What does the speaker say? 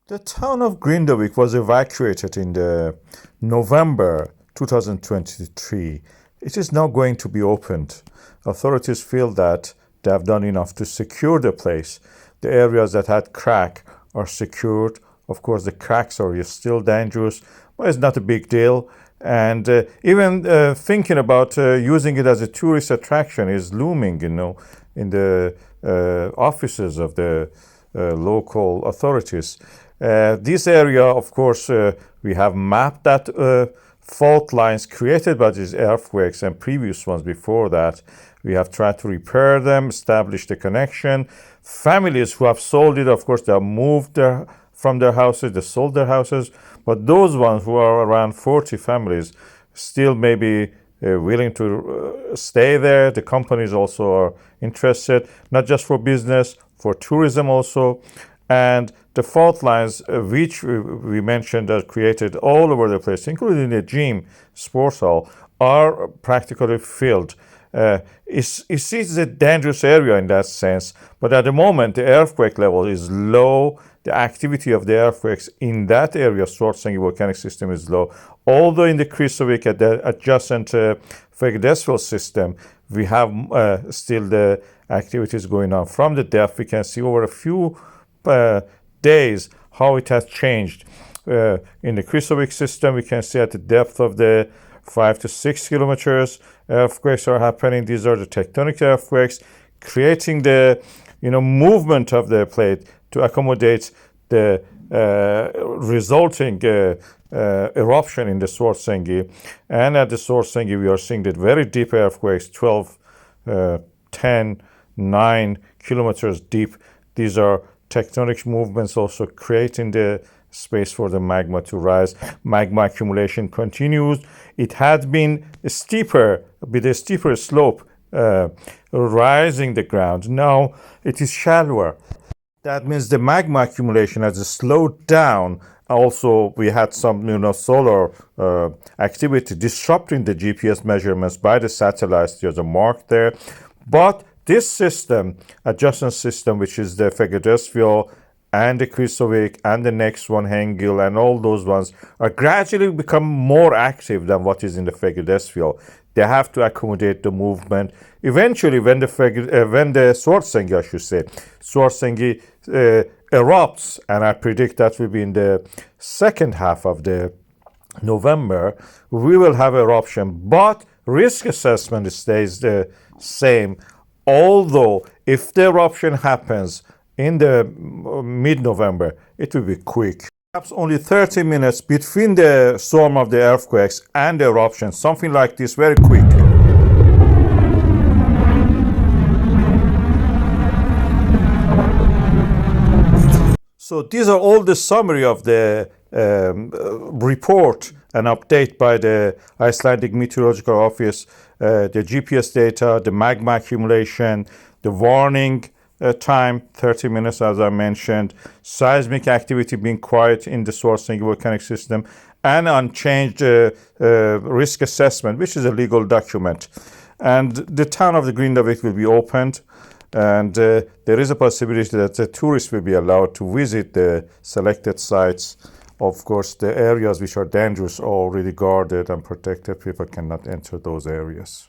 The town of Grindavík was evacuated in the November 2023. It is now going to be opened. Authorities feel that they have done enough to secure the place. The areas that had crack are secured. Of course, the cracks are still dangerous, but it's not a big deal. And even thinking about using it as a tourist attraction is looming, in the offices of the local authorities. This area, of course, we have mapped that fault lines created by these earthquakes and previous ones before that. We have tried to repair them, establish the connection. Families who have sold it, of course, they have moved from their houses, they sold their houses. But those ones who are around 40 families still may be willing to stay there. The companies also are interested, not just for business, for tourism also. And the fault lines, which we mentioned, are created all over the place, including the gym, sports hall, are practically filled. It's a dangerous area in that sense, but at the moment, the earthquake level is low. The activity of the earthquakes in that area, Svartsengis volcanic system, is low. Although in the Grindavík, at the adjacent Fagradalsfjall system, we have still the activities going on. From the depth, we can see over a few days how it has changed. In the Grindavík system, we can see at the depth of the 5 to 6 kilometers, earthquakes are happening. These are the tectonic earthquakes, creating the movement of the plate to accommodate the resulting eruption in the Svartsengis. And at the Svartsengis, we are seeing that very deep earthquakes, 12, 10, 9 kilometers deep. These are tectonic movements also creating the space for the magma to rise. Magma accumulation continues. It had been steeper, with a steeper slope, rising the ground. Now it is shallower. That means the magma accumulation has slowed down. Also, we had some, solar activity disrupting the GPS measurements by the satellites. There's a mark there. But this system, adjacent system, which is the Fagradalsfjall and the Grindavík and the next one, Hengil, and all those ones, are gradually become more active than what is in the Fagradalsfjall. They have to accommodate the movement. Eventually, when the Svartsengis, I should say, Svartsengis erupts, and I predict that will be in the second half of the November, we will have eruption. But risk assessment stays the same. Although, if the eruption happens in the mid-November, it will be quick. Perhaps only 30 minutes between the storm of the earthquakes and the eruption, something like this, very quick. So these are all the summary of the report and update by the Icelandic Meteorological Office, the GPS data, the magma accumulation, the warning time, 30 minutes, as I mentioned, seismic activity being quiet in the Svartsengis volcanic system, and unchanged risk assessment, which is a legal document. And the town of the Grindavík will be opened, and there is a possibility that the tourists will be allowed to visit the selected sites. Of course, the areas which are dangerous are already guarded and protected. People cannot enter those areas.